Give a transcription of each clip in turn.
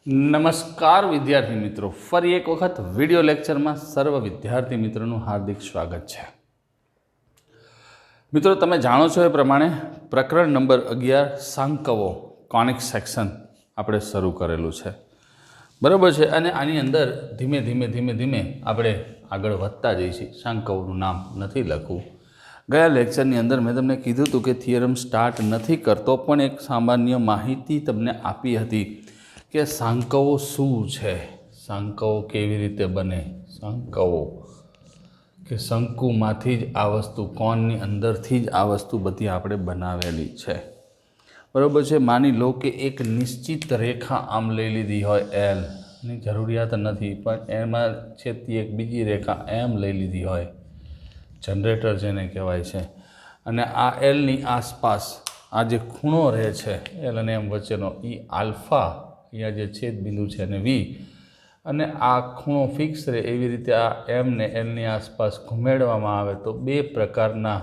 નમસ્કાર વિદ્યાર્થી મિત્રો, ફરી એક વખત વિડિયો લેક્ચરમાં સર્વ વિદ્યાર્થી મિત્રોનું હાર્દિક સ્વાગત છે. મિત્રો, તમે જાણો છો એ પ્રમાણે પ્રકરણ નંબર 11 સાંકવો કોનિક સેક્શન આપણે શરૂ કરેલું છે, બરાબર છે. અને આની અંદર ધીમે ધીમે આપણે આગળ વધતા જઈએ છીએ. સાંકવોનું નામ નથી લખવું. ગયા લેક્ચરની અંદર મેં તમને કીધું હતું કે થિયરમ સ્ટાર્ટ નથી કરતો, પણ એક સામાન્ય માહિતી તમને આપી હતી કે સાંકવો શું છે, સાંકવો કેવી રીતે બને, સાંકવો કે શંકુમાંથી જ આ વસ્તુ, કોણની અંદરથી જ આ વસ્તુ બધી આપણે બનાવેલી છે, બરાબર છે. માની લો કે એક નિશ્ચિત રેખા આમ લઈ લીધી હોય, એલ ની જરૂરિયાત નથી, પણ એમાં છેદતી એક બીજી રેખા એમ લઈ લીધી હોય, જનરેટર જેને કહેવાય છે. અને આ એલની આસપાસ આ જે ખૂણો રહે છે એલ અને એમ વચ્ચેનો, એ આલ્ફા, અહીંયા જે છેદ બિંદુ છે અને વી, અને આ ખૂણો ફિક્સ રહે એવી રીતે આ એમને એલની આસપાસ ઘુમેડવામાં આવે તો બે પ્રકારના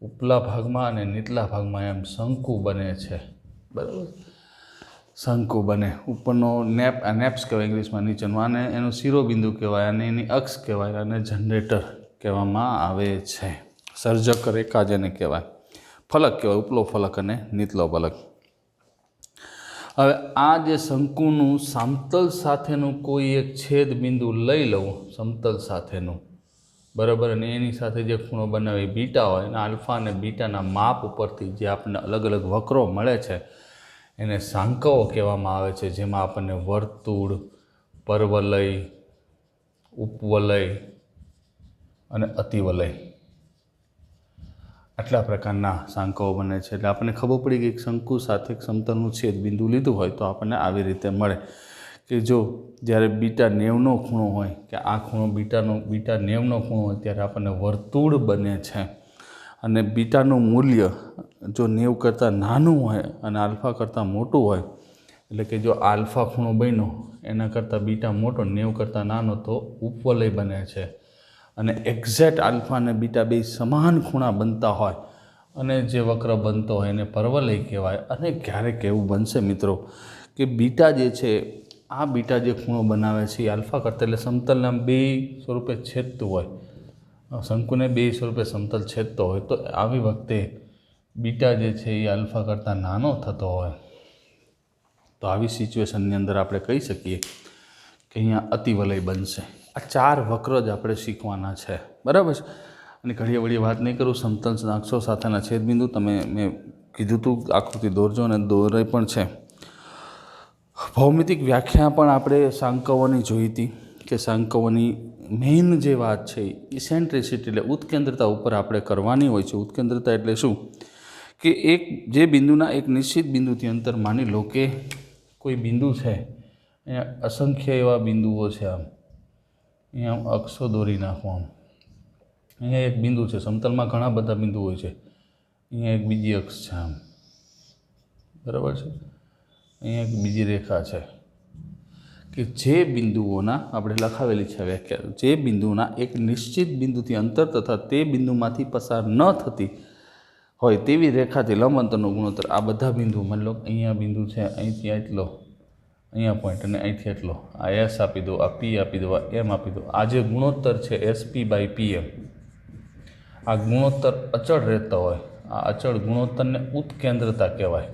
ઉપલા ભાગમાં અને નીચલા ભાગમાં એમ શંકુ બને છે, બરાબર. શંકુ બને. ઉપરનો નેપ્સ કહેવાય ઇંગ્લિશમાં, નીચેનું આને એનું શિરોબિંદુ કહેવાય, અને એની અક્ષ કહેવાય, અને જનરેટર કહેવામાં આવે છે. સર્જક રેખા જેને કહેવાય, ફલક કહેવાય, ઉપલો ફલક અને નીચલો ફલક. હવે આ જે શંકુનું સમતલ સાથેનું કોઈ એક છેદ બિંદુ લઈ લઉં, સમતલ સાથેનું, બરાબર, અને એની સાથે જે ખૂણો બનાવે બીટા હોય, અને આલ્ફા અને બીટાના માપ ઉપરથી જે આપણને અલગ અલગ વક્રો મળે છે એને સાંકવો કહેવામાં આવે છે. જેમાં આપણને વર્તુળ, પરવલય, ઉપવલય અને અતિવલય આટલા પ્રકારના સાંકવો બને છે. એટલે આપણને ખબર પડી કે એક શંકુ સાથે એક સમતલનું છેદ બિંદુ લીધું હોય તો આપણને આવી રીતે મળે કે જો જ્યારે બીટા 90નો ખૂણો હોય, કે આ ખૂણો બીટા 90નો ખૂણો હોય, ત્યારે આપણને વર્તુળ બને છે. અને બીટાનું મૂલ્ય જો 90 કરતાં નાનું હોય અને આલ્ફા કરતાં મોટું હોય, એટલે કે જો આલ્ફા ખૂણો બન્યો એના કરતાં બીટા મોટો, 90 કરતાં નાનો, તો ઉપવલય બને છે. અને એક્ઝેક્ટ આલ્ફા અને બીટા બે સમાન ખૂણા બનતા હોય અને જે વક્ર બનતો હોય એને પરવલય કહેવાય. અને ક્યારેક એવું બનશે મિત્રો કે બીટા જે છે, આ બીટા જે ખૂણો બનાવે છે એ આલ્ફા કરતાં, એટલે સમતલના બે સ્વરૂપે છેદતું હોય, શંકુને બે સ્વરૂપે સમતલ છેદતો હોય, તો આવી વખતે બીટા જે છે એ આલ્ફા કરતાં નાનો થતો હોય, તો આવી સિચ્યુએશનની અંદર આપણે કહી શકીએ કે અહીંયા અતિવલય બનશે. આ 4 વક્ર જ આપણે શીખવાના છે, બરાબર છે. અને ઘણી વળી વાત નહીં કરું, સમતલ અક્ષો સાથેના છેદબિંદુ મેં કીધું હતું આકૃતિ દોરજો, અને દોરે પણ છે. ભૌમિતિક વ્યાખ્યા પણ આપણે સાંકવોની જોઈ હતી કે સાંકવોની મેઇન જે વાત છે ઇસેન્ટ્રિસિટી, એટલે ઉત્કેન્દ્રતા ઉપર આપણે કરવાની હોય છે. ઉત્કેન્દ્રતા એટલે શું કે એક જે બિંદુના એક નિશ્ચિત બિંદુથી અંતર, માની લો કે કોઈ બિંદુ છે, અહીંયા અસંખ્ય એવા બિંદુઓ છે, આમ અહીંયા આમ અક્ષો દોરી નાખો, આમ અહીંયા એક બિંદુ છે, સમતલમાં ઘણા બધા બિંદુ હોય છે, અહીંયા એક બીજી અક્ષ છે, આમ બરાબર છે, અહીંયા એક બીજી રેખા છે, કે જે બિંદુઓના આપણે લખાવેલી છે વ્યાખ્યા, જે બિંદુના એક નિશ્ચિત બિંદુથી અંતર તથા તે બિંદુમાંથી પસાર ન થતી હોય તેવી રેખાથી લંબ અંતરનો ગુણોત્તર. આ બધા બિંદુ, માની લો અહીંયા બિંદુ છે, અહીંથી આટલો, અહીંયા પોઈન્ટ, અને અહીંથી એટલો, આ એસ આપી દો, આ પી આપી દો, આ એમ આપી દો. આ જે ગુણોત્તર છે SP/PM, આ ગુણોત્તર અચળ રહેતો હોય, આ અચળ ગુણોત્તરને ઉત્કેન્દ્રતા કહેવાય.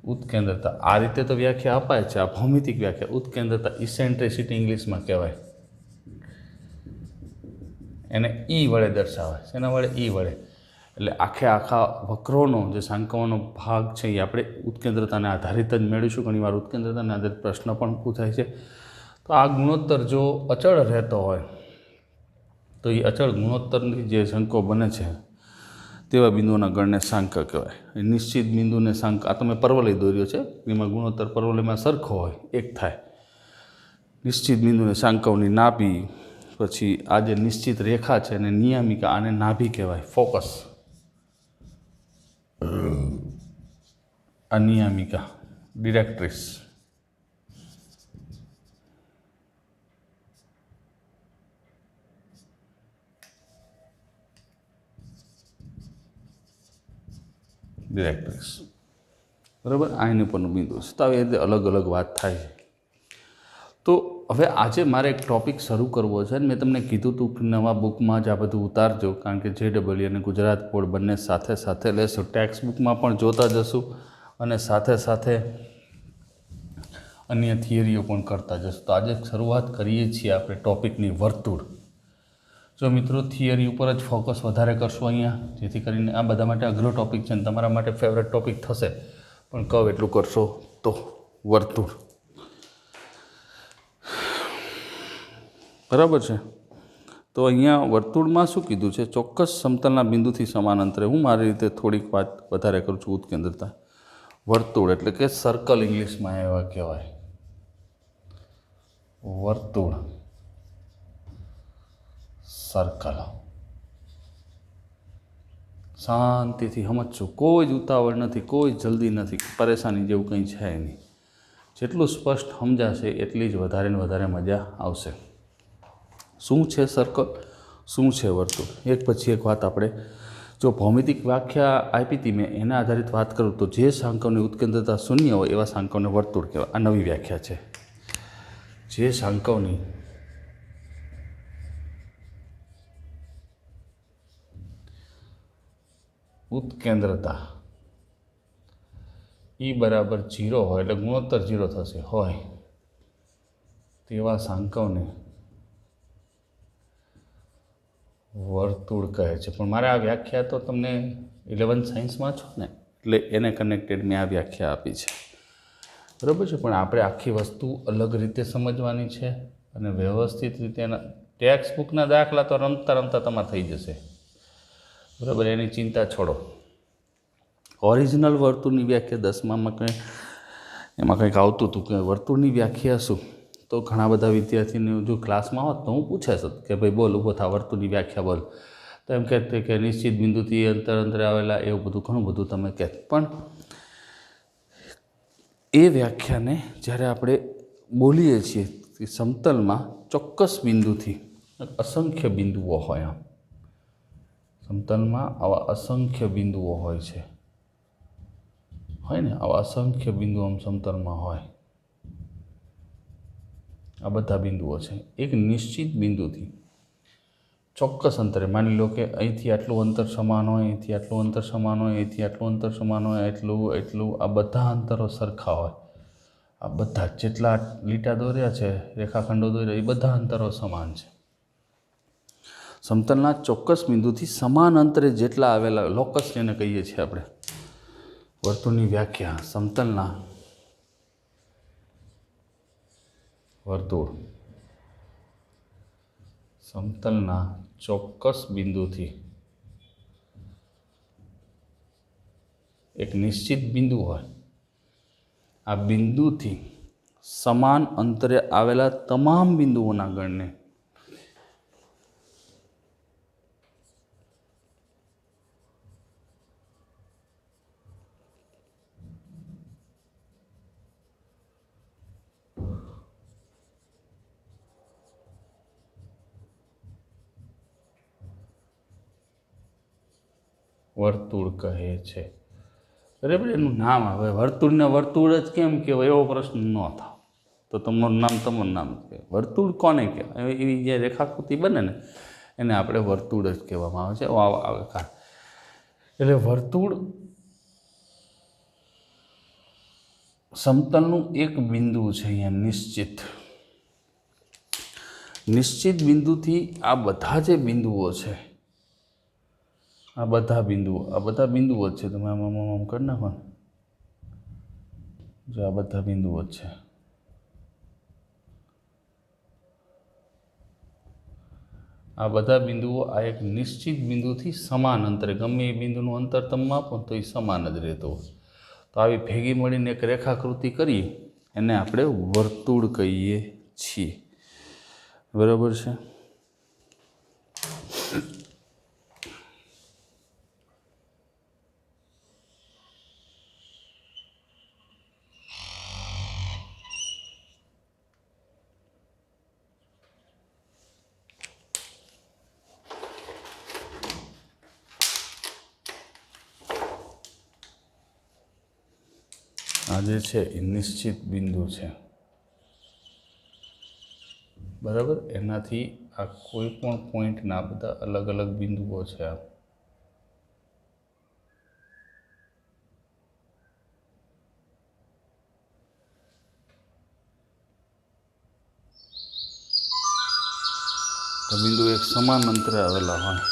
ઉત્કેન્દ્રતા આ રીતે તો વ્યાખ્યા અપાય છે, આ ભૌમિતિક વ્યાખ્યા. ઉત્કેન્દ્રતા ઇસેન્ટ્રિસિટી ઇંગ્લિશમાં કહેવાય, એને ઈ વડે દર્શાવાય. એના વડે ઈ વડે, એટલે આખા વક્રોનો જે સાંકવોનો ભાગ છે એ આપણે ઉત્કેન્દ્રતાને આધારિત જ મેળવીશું. ઘણીવાર ઉત્કેન્દ્રતાને આધારિત પ્રશ્ન પણ પૂછાય છે. તો આ ગુણોત્તર જો અચળ રહેતો હોય તો એ અચળ ગુણોત્તરની જે શંકો બને છે તેવા બિંદુઓના ગણને સાંક કહેવાય. નિશ્ચિત બિંદુને સાંક, આ તમે પરવલય દોર્યો છે, એમાં ગુણોત્તર પરવલયમાં સરખો હોય, એક થાય. નિશ્ચિત બિંદુને સાંકવની નાભી, પછી આ જે નિશ્ચિત રેખા છે અને નિયામિકા, આને નાભી કહેવાય, ફોકસ. અનિયામિકા, ડિરેક્ટ્રિસ. ડિરેક્ટ્રિસ બરાબર, આ એની ઉપરનું બિંદુ છે. તો આવી રીતે અલગ અલગ વાત થાય છે. તો હવે આજે મારે એક ટૉપિક શરૂ કરવો છે અને મેં તમને કીધું હતું કે નવા બુકમાં જ આ બધું ઉતારજો, કારણ કે JEE અને ગુજરાત બોર્ડ બંને સાથે સાથે લેશું. ટેક્સ્ટ બુકમાં પણ જોતા જશું અને સાથે સાથે અન્ય થિયરીઓ પણ કરતા જશું. તો આજે શરૂઆત કરીએ છીએ આપણે ટૉપિકની વર્તુળ. જો મિત્રો થિયરી ઉપર જ ફોકસ વધારે કરશું અહીંયા, જેથી કરીને આ બધા માટે અઘરો ટૉપિક છે અને તમારા માટે ફેવરેટ ટૉપિક થશે, પણ કહું એટલું કરશો તો. વર્તુળ, બરાબર છે. તો અહીંયા વર્તુળમાં શું કીધું છે? ચોક્કસ સમતલના બિંદુથી સમાન અંતરે. હું મારી રીતે થોડીક વાત વધારે કરું છું. ઉત્કેન્દ્રતા. વર્તુળ એટલે કે સર્કલ ઇંગ્લિશમાં એવા કહેવાય. વર્તુળ, સર્કલ. શાંતિથી સમજશું, કોઈ જ ઉતાવળ નથી, કોઈ જલ્દી નથી, પરેશાની જેવું કંઈ છે નહીં. જેટલું સ્પષ્ટ સમજાશે એટલી જ વધારે ને વધારે મજા આવશે. શું છે સર્કલ, શું છે વર્તુળ? એક પછી એક વાત આપણે જો ભૌમિતિક વ્યાખ્યા આપી હતી મેં, એના આધારિત વાત કરું તો જે શાંકોની ઉત્કેન્દ્રતા શૂન્ય હોય એવા શાંકોને વર્તુળ કહેવાય. આ નવી વ્યાખ્યા છે. જે શાંકોની ઉત્કેન્દ્રતા E બરાબર 0 હોય, એટલે ગુણોત્તર 0 થશે હોય, તેવા શાંકોને વર્તુળ કહે છે. પણ મારે આ વ્યાખ્યા તો તમને 11th સાયન્સમાં છો ને, એટલે એને કનેક્ટેડ મેં આ વ્યાખ્યા આપી છે. બરાબર છે. પણ આપણે આખી વસ્તુ અલગ રીતે સમજવાની છે અને વ્યવસ્થિત રીતે. એના ટેક્સ્ટ બુકના દાખલા તો રમતા રમતા તમારે થઈ જશે. બરાબર, એની ચિંતા છોડો. ઓરિજિનલ વર્તુળની વ્યાખ્યા 10મામાં એમાં કંઈક આવતું હતું કે વર્તુળની વ્યાખ્યા શું? તો ઘણા બધા વિદ્યાર્થીને જો ક્લાસમાં હોત તો હું પૂછે કે ભાઈ બોલ, ઊભો થા, વર્તુળની વ્યાખ્યા બોલ. તો એમ કહેતે કે નિશ્ચિત બિંદુથી અંતરે આવેલા, એવું બધું ઘણું બધું તમે કહેત. પણ એ વ્યાખ્યાને જ્યારે આપણે બોલીએ છીએ કે સમતલમાં ચોક્કસ બિંદુથી અસંખ્ય બિંદુઓ હોય, આમ સમતલમાં આવા અસંખ્ય બિંદુઓ હોય છે, હોય ને, આવા અસંખ્ય બિંદુઓ આમ સમતલમાં હોય. આ બધા બિંદુઓ છે. એક નિશ્ચિત બિંદુથી ચોક્કસ અંતરે, માની લો કે અહીંથી આટલું અંતર સમાન હોય, અહીંથી આટલું અંતર સમાન હોય, અહીંથી આટલું અંતર સમાન હોય, એટલું આ બધા અંતરો સરખા હોય. આ બધા જેટલા લીટા દોર્યા છે, રેખાખંડો દોર્યા, એ બધા અંતરો સમાન છે. સમતલના ચોક્કસ બિંદુથી સમાન અંતરે જેટલા આવેલા લોકસ જેને કહીએ છીએ આપણે. વર્તુળની વ્યાખ્યા સમતલના વર્તુળ સમતલના ચોક્કસ બિંદુથી એક નિશ્ચિત બિંદુ હોય, આ બિંદુથી સમાન અંતરે આવેલા તમામ બિંદુઓના ગણને વર્તુળ કહે છે. બરાબર, એનું નામ આવે. વર્તુળને વર્તુળ જ કેમ કહેવાય એવો પ્રશ્ન ન થાય તો તમારું નામ કહેવાય. વર્તુળ કોને કહેવાય? એવી જે રેખાકૃતિ બને ને એને આપણે વર્તુળ જ કહેવામાં આવે છે. એટલે વર્તુળ સમતલનું એક બિંદુ છે અહીંયા નિશ્ચિત બિંદુથી આ બધા જે બિંદુઓ છે, આ બધા બિંદુઓ જ છે. તમે આમ કરી નાખો ને, જો આ બધા બિંદુઓ જ છે. આ બધા બિંદુઓ આ એક નિશ્ચિત બિંદુથી સમાન અંતરે, ગમે એ બિંદુનું અંતર તમે માપો તો એ સમાન જ રહેતો હોય. તો આવી ભેગી મળીને એક રેખાકૃતિ કરીએ એને આપણે વર્તુળ કહીએ છીએ. બરાબર છે. આ જે છે એ નિશ્ચિત બિંદુ છે, બરાબર. એનાથી આ કોઈ પણ પોઈન્ટના બધા અલગ અલગ બિંદુઓ છે. આ તો બિંદુ એક સમાન અંતરે આવેલા હોય,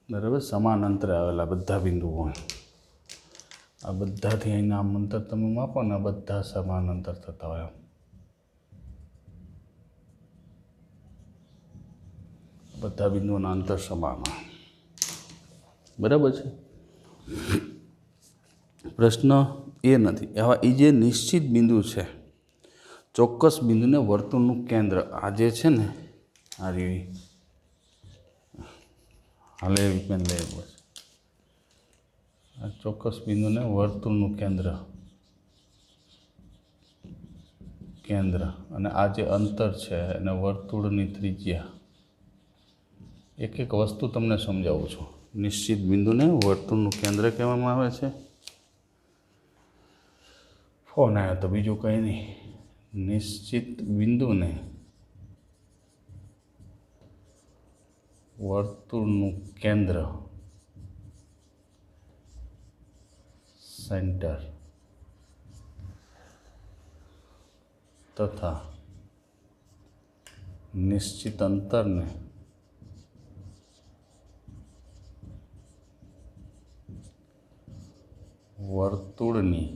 બરાબર. સમાન અંતરે આવેલા બધા બિંદુઓ હોય. આ બધાથી અહીંના આમ અંતર તમે માપો ને, બધા સમાન અંતર થતા હોય. બધા બિંદુઓના અંતર સમાન હોય, બરાબર છે. પ્રશ્ન એ નથી. આવા એ જે નિશ્ચિત બિંદુ છે, ચોક્કસ બિંદુને વર્તુળનું કેન્દ્ર, આ જે છે ને આ રીવી હાલે એવી પેન લે, બસ. આ ચોક્કસ બિંદુને વર્તુળનું કેન્દ્ર અને આ જે અંતર છે એને વર્તુળની ત્રિજ્યા. એક એક વસ્તુ તમને સમજાવું છું. નિશ્ચિત બિંદુને વર્તુળનું કેન્દ્ર કહેવામાં આવે છે. ફોન આવ્યો તો બીજું કંઈ નહીં. નિશ્ચિત બિંદુને વર્તુળનું કેન્દ્ર, સેન્ટર, તથા નિશ્ચિત અંતરને વર્તુળની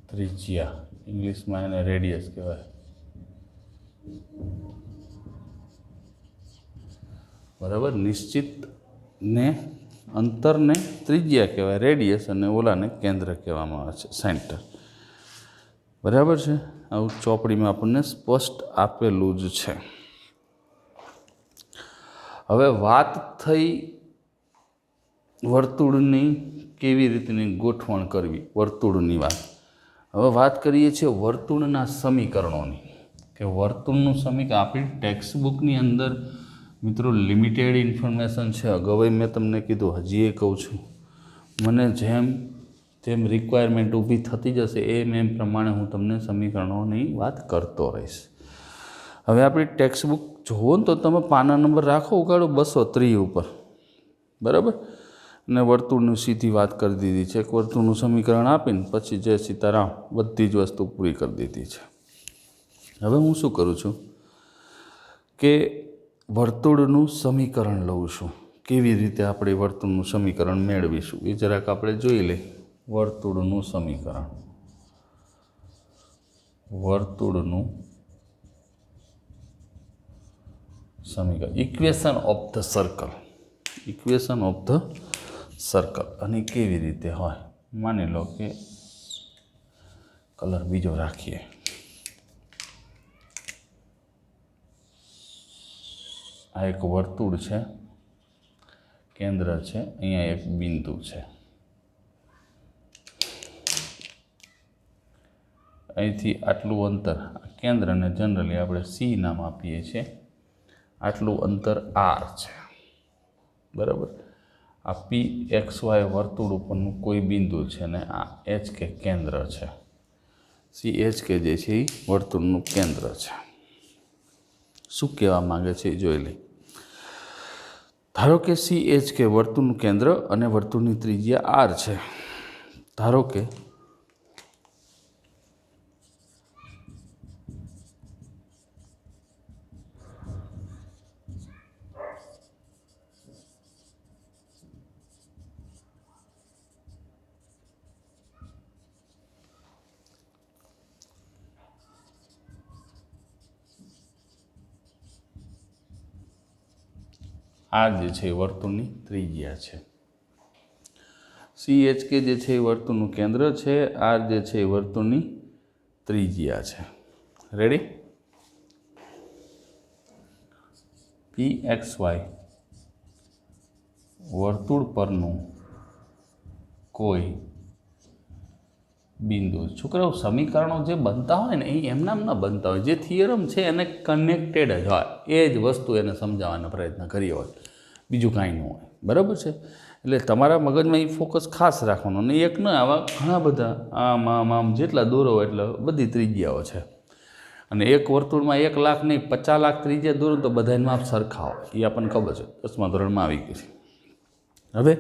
ત્રિજ્યા, ઇંગ્લિશમાં એને રેડિયસ કહેવાય, બરાબર. નિશ્ચિતને અંતરને ત્રિજ્યા કહેવાય, રેડિયસ, અને ઓલાને કેન્દ્ર કહેવામાં આવે છે, સેન્ટર, બરાબર છે. આવું ચોપડીમાં આપણને સ્પષ્ટ આપેલું જ છે. હવે વાત થઈ વર્તુળની કેવી રીતની ગોઠવણ કરવી, વર્તુળની વાત. હવે વાત કરીએ છીએ વર્તુળના સમીકરણોની, કે વર્તુળનું સમીકરણ આપણી ટેક્સ્ટ બુકની અંદર મિત્રો લિમિટેડ ઇન્ફોર્મેશન છે. અગાઉ મેં તમને કીધું, હજી એ કહું છું, મને જેમ રિક્વાયરમેન્ટ ઊભી થતી જશે એમ પ્રમાણે હું તમને સમીકરણોની વાત કરતો રહીશ. હવે આપણી ટેક્સ્ટ બુક જુઓ ને તો તમે પાના નંબર રાખો ઉગાડો 230 ઉપર, બરાબર. ને વર્તુળની સીધી વાત કરી દીધી છે. એક વર્તુળનું સમીકરણ આપીને પછી જય સીતારામ, બધી જ વસ્તુ પૂરી કરી દીધી છે. હવે હું શું કરું છું કે વર્તુળનું સમીકરણ લઉં છું. કેવી રીતે આપણે વર્તુળનું સમીકરણ મેળવીશું એ જરાક આપણે જોઈ લઈએ. વર્તુળનું સમીકરણ, equation of the circle, equation of the circle. અને કેવી રીતે હોય, માની લો કે કલર બીજો રાખીએ. આ એક વર્તુળ છે, કેન્દ્ર છે, અહીંયા એક બિંદુ છે. અહીંથી આટલું અંતર, કેન્દ્રને જનરલી આપણે સી નામ આપીએ છીએ. આટલું અંતર આર છે, બરાબર. આ PXY વર્તુળ ઉપરનું કોઈ બિંદુ છે ને આ HK કેન્દ્ર છે. CHK જે છે એ વર્તુળનું કેન્દ્ર છે. શું કહેવા માંગે છે એ જોઈ લઈ. ધારો કે CHK વર્તુળનું કેન્દ્ર અને વર્તુળની ત્રિજ્યા R છે. ધારો કે R જે છે એ વર્તુળની ત્રિજ્યા છે. CHK જે છે એ વર્તુળનું કેન્દ્ર છે. R જે છે એ વર્તુળની ત્રિજ્યા છે. રેડી? PXY વર્તુળ પરનું કોઈ બિંદુ. છોકરાઓ, સમીકરણો જે બનતા હોય ને એ એમનામ ન બનતા હોય. જે થિયરમ છે એને કનેક્ટેડ જ હોય, એ જ વસ્તુ એને સમજાવવાનો પ્રયત્ન કર્યો હોય, બીજું કાંઈ ન હોય. બરાબર છે? એટલે તમારા મગજમાં એ ફોકસ ખાસ રાખવાનો, અને એક ન આવા ઘણા બધા આમ જેટલા દોરો એટલે બધી ત્રિજ્યાઓ છે, અને એક વર્તુળમાં 1 લાખ નહીં 50 લાખ ત્રિજ્યા દોરો તો બધાને માપ સરખા હોય, એ આપણને ખબર છે, 10મા ધોરણમાં આવી ગઈ છે. હવે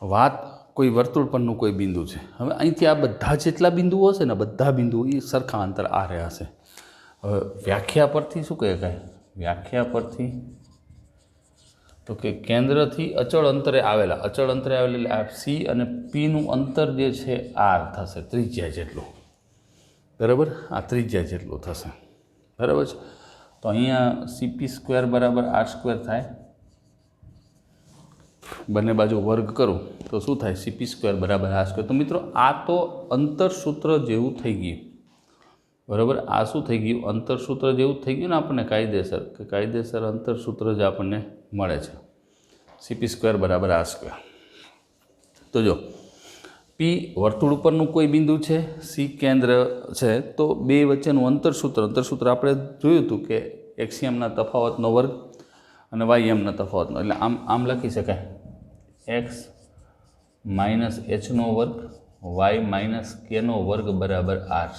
વાત કોઈ વર્તુળ પરનું કોઈ બિંદુ છે. હવે અહીંથી આ બધા જેટલા બિંદુઓ હશે ને, બધા બિંદુઓ એ સરખા અંતર આ રહ્યા હશે. હવે વ્યાખ્યા પરથી શું કહે કાંઈ, વ્યાખ્યા પરથી તો કે કેન્દ્રથી અચળ અંતરે આવેલા એટલે આ સી અને પીનું અંતર જે છે આર થશે, ત્રિજ્યા જેટલું, બરાબર, આ ત્રિજ્યા જેટલું થશે, બરાબર છે. તો અહીંયા CP² બરાબર R² થાય, બંને બાજુ વર્ગ કરું તો શું થાય, CP² બરાબર R². તો મિત્રો આ તો અંતરસૂત્ર જેવું થઈ ગયું, બરાબર. આ શું થઈ ગયું, અંતરસૂત્ર જેવું થઈ ગયું ને આપણને કાયદેસર અંતરસૂત્ર જ આપણને મળે છે, CP² બરાબર R². તો જો પી વર્તુળ ઉપરનું કોઈ બિંદુ છે, સી કેન્દ્ર છે, તો બે વચ્ચેનું અંતરસૂત્ર આપણે જોયું હતું કે એક્સિયમના તફાવતનો વર્ગ અને વાયએમના તફાવતનો, એટલે આમ લખી શકાય x માઇનસ h નો વર્ગ y માઇનસ k નો વર્ગ બરાબર R²,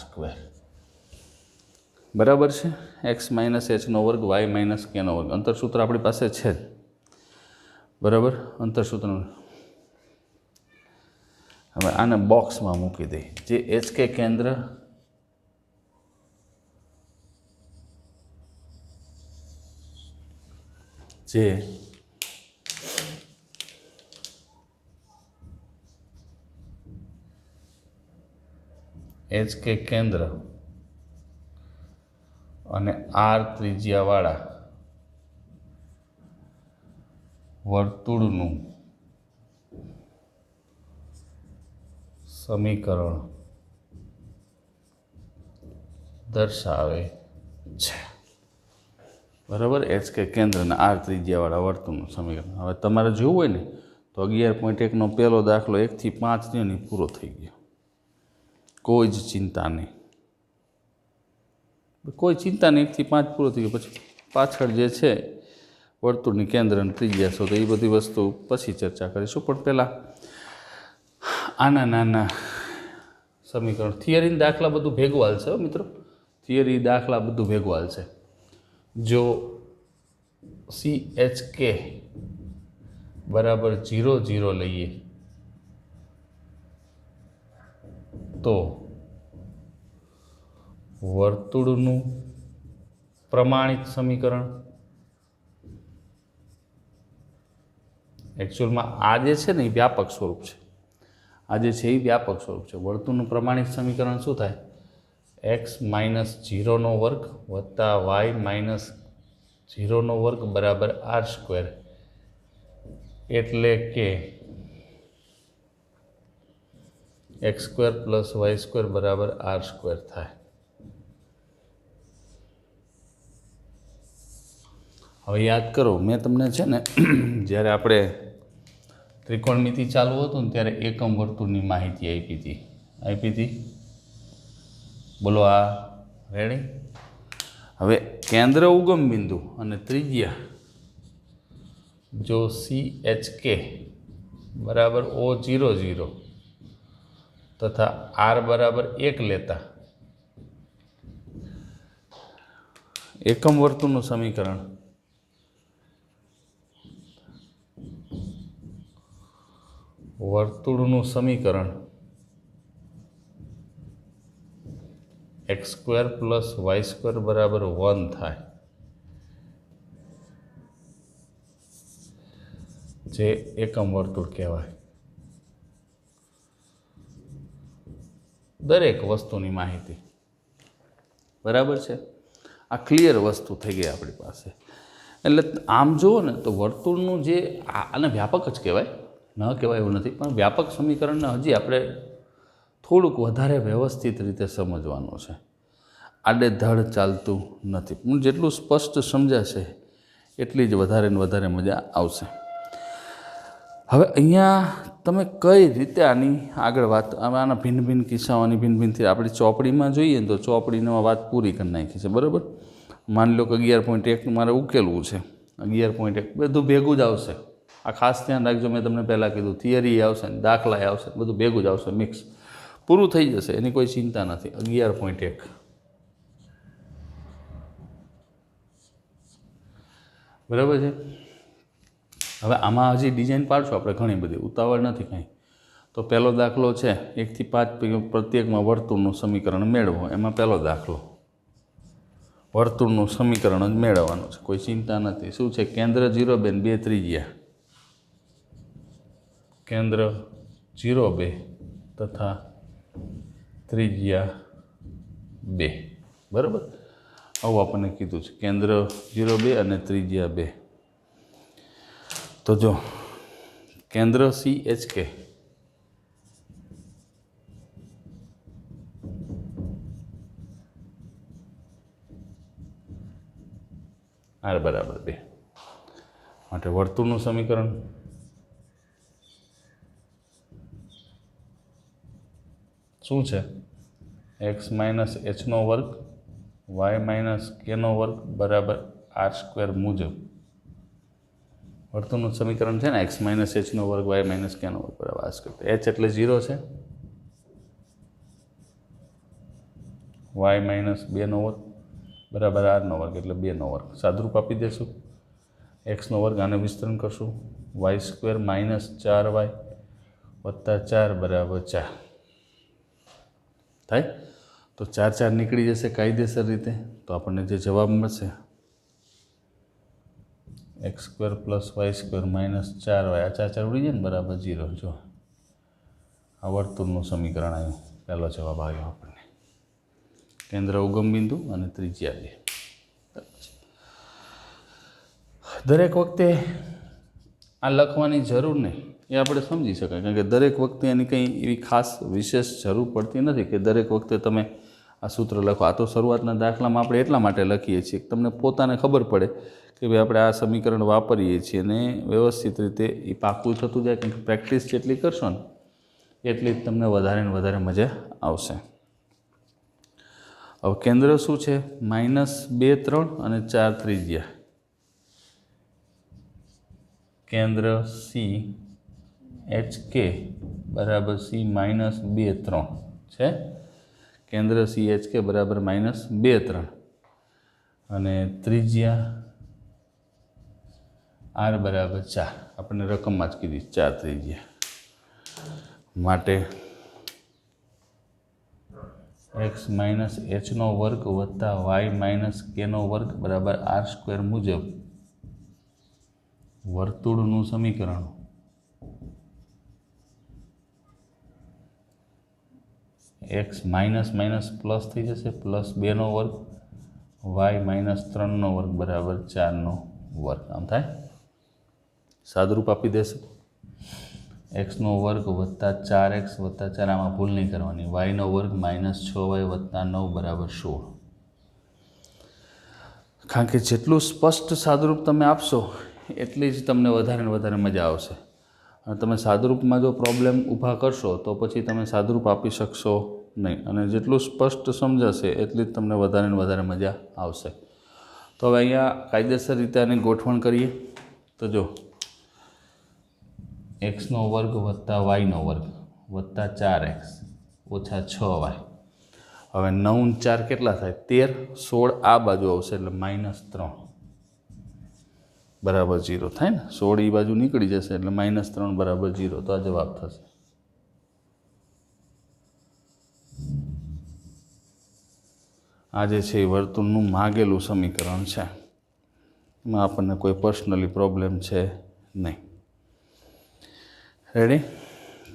બરાબર છે. x માઇનસ h નો વર્ગ y માઇનસ k નો વર્ગ અંતરસૂત્ર આપણી પાસે છે જ, બરાબર. અંતરસૂત્ર હવે આને બોક્સમાં મૂકી દઈ, જે HK કેન્દ્ર જે HK કેન્દ્ર અને R ત્રિજ્યાવાળા વર્તુળનું સમીકરણ દર્શાવે છે, બરાબર. HK કેન્દ્ર અને R ત્રિજ્યાવાળા વર્તુળનું સમીકરણ. હવે તમારે જોવું હોય ને તો 11.1નો પહેલો દાખલો 1 થી 5 ની પૂરો થઈ ગયો, કોઈ જ ચિંતા નહીં, 1 થી 5 પૂરો થઈ ગયો. પછી પાછળ જે છે વર્તુળની કેન્દ્ર અને ત્રિજ્યા શોધો, એ બધી વસ્તુ પછી ચર્ચા કરીશું. પણ પહેલાં આના નાના સમીકરણ, થિયરીના દાખલા બધું ભેગું હાલશે મિત્રો, થિયરી દાખલા બધું ભેગું હાલશે. જો CHK બરાબર 0 0 લઈએ તો વર્તુળનું પ્રમાણિત સમીકરણ, એકચ્યુઅલમાં આ જે છે ને એ વ્યાપક સ્વરૂપ છે, આ જે છે એ વ્યાપક સ્વરૂપ છે. વર્તુળનું પ્રમાણિત સમીકરણ શું થાય, x માઇનસ 0 નો વર્ગ વત્તા y માઇનસ 0 નો વર્ગ બરાબર R², એટલે કે x² પ્લસ y² બરાબર R² થાય. હવે યાદ કરો, મેં તમને છે ને જ્યારે આપણે ત્રિકોણમિતિ ચાલુ હતું ને ત્યારે એકમ વર્તુળની માહિતી આપી હતી. બોલો, આ રેડી? હવે કેન્દ્ર ઉગમ બિંદુ અને ત્રિજ્યા જો CHK બરાબર O0 0 તથા R બરાબર 1 લેતા એકમ વર્તુળનું સમીકરણ x² પ્લસ y² બરાબર 1 થાય, જે એકમ વર્તુળ કહેવાય. દરેક વસ્તુની માહિતી, બરાબર છે. આ ક્લિયર વસ્તુ થઈ ગઈ આપણી પાસે. એટલે આમ જુઓ ને તો વર્તુળનું જે આને વ્યાપક જ કહેવાય, ન કહેવાય એવું નથી, પણ વ્યાપક સમીકરણને હજી આપણે થોડુંક વધારે વ્યવસ્થિત રીતે સમજવાનું છે. આડેધડ ચાલતું નથી, પણ જેટલું સ્પષ્ટ સમજાશે એટલી જ વધારે ને વધારે મજા આવશે. હવે અહીંયા તમે કઈ રીતે આની આગળ વાત, આના ભિન્ન ભિન્ન કિસ્સાઓની ભિન્નથી આપણી ચોપડીમાં જોઈએ ને તો ચોપડીમાં વાત પૂરી કરી નાખી છે, બરાબર. માની લો કે 11.1 મારે ઉકેલવું છે, 11.1 બધું ભેગું જ આવશે, આ ખાસ ધ્યાન રાખજો, મેં તમને પહેલાં કીધું થિયરી આવશે ને દાખલા આવશે, બધું ભેગું જ આવશે, મિક્સ પૂરું થઈ જશે, એની કોઈ ચિંતા નથી. 11.1 બરાબર છે. હવે આમાં હજી ડિઝાઇન પાડશું આપણે ઘણી બધી, ઉતાવળ નથી કાંઈ. તો પહેલો દાખલો છે 1 થી 5 પ્રત્યેકમાં વર્તુળનું સમીકરણ મેળવો. એમાં પહેલો દાખલો વર્તુળનું સમીકરણ જ મેળવવાનું છે, કોઈ ચિંતા નથી. શું છે? કેન્દ્ર 0 2 2 ત્રિજ્યા, કેન્દ્ર 0 2 તથા ત્રિજ્યા 2. બરાબર, આવું આપણને કીધું છે, કેન્દ્ર 0 2 અને ત્રિજ્યા 2. તો જો કેન્દ્ર CHK R બરાબર 2 માટે વર્તુળનું સમીકરણ શું છે? x માઇનસ h નો વર્ગ y માઇનસ k નો વર્ગ બરાબર r² મુજબ વર્તુળનું સમીકરણ છે ને, x માઇનસ h નો વર્ગ y માઇનસ k નો વર્ગ બરાબર r². h એટલે 0 છે, y માઇનસ 2 નો વર્ગ બરાબર r નો વર્ગ એટલે 2 નો વર્ગ. સાદુરૂપ આપી દેશું, x નો વર્ગ આને વિસ્તરણ કરશું, y² માઇનસ 4y વત્તા 4 બરાબર 4 થાય. તો 4 4 નીકળી જશે કાયદેસર રીતે, તો આપણને જે જવાબ મળશે x² plus y² minus 4y, આ 4 4 ઉડી જાય ને બરાબર 0. જો આ વર્તુળનું સમીકરણ આવ્યું, પહેલો જવાબ આવ્યો આપણને. કેન્દ્ર ઉગમ બિંદુ અને ત્રિજ્યા 2. દરેક વખતે આ લખવાની જરૂર નહીં, એ આપણે સમજી શકાય, કારણ કે દરેક વખતે એની કંઈ એવી ખાસ વિશેષ જરૂર પડતી નથી કે દરેક વખતે તમે આ સૂત્ર લખો. આ તો શરૂઆતના દાખલામાં આપણે એટલા માટે લખીએ છીએ કે તમને પોતાને ખબર પડે કે ભાઈ આપણે આ સમીકરણ વાપરીએ છીએ અને વ્યવસ્થિત રીતે એ પાકું થતું જાય. કારણ કે પ્રેક્ટિસ જેટલી કરશો ને એટલી જ તમને વધારે ને વધારે મજા આવશે. હવે કેન્દ્ર શું છે? -2 3 અને 4 ત્રિજ્યા. કેન્દ્ર CHK બરાબર C માઇનસ 2 3 છે. કેન્દ્ર CHK બરાબર -2 3 અને ત્રિજ્યા R બરાબર 4. આપણને રકમમાં જ કીધી 4 ત્રિજ્યા માટે x માઇનસ h નો વર્ગ વત્તા y માઇનસ k નો વર્ગ બરાબર r² મુજબ વર્તુળનું સમીકરણ x માઇનસ માઇનસ પ્લસ થઈ જશે, પ્લસ 2 નો વર્ગ y માઇનસ 3 નો વર્ગ બરાબર 4 નો વર્ગ. આમ થાય. સાદુરૂપ આપી દેશે, x નો વર્ગ વત્તા 4x વત્તા 4, આમાં ભૂલ નહીં કરવાની, y નો વર્ગ માઇનસ 6y વત્તા 9 બરાબર 16. કારણ કે જેટલું સ્પષ્ટ સાદુરૂપ તમે આપશો એટલી જ તમને વધારે ને વધારે મજા આવશે. અને તમે સાદુરૂપમાં જો પ્રોબ્લેમ ઊભા કરશો તો પછી તમે સાદુરૂપ આપી શકશો નહીં. અને જેટલું સ્પષ્ટ સમજાશે એટલી જ તમને વધારે ને વધારે મજા આવશે. તો હવે અહીંયા કાયદેસર રીતે આની ગોઠવણ કરીએ. તો જો x નો વર્ગ વત્તા y નો વર્ગ વત્તા 4x ઓછા 6y. હવે 9 ને 4 કેટલા થાય? 13. 16 આ બાજુ આવશે એટલે -3 બરાબર 0 થાય ને. 16 એ બાજુ નીકળી જશે એટલે -3 બરાબર 0. તો આ જવાબ થશે. આ જે છે એ વર્તુળનું માગેલું સમીકરણ છે, એમાં આપણને કોઈ પર્સનલી પ્રોબ્લેમ છે નહીં. રેડી?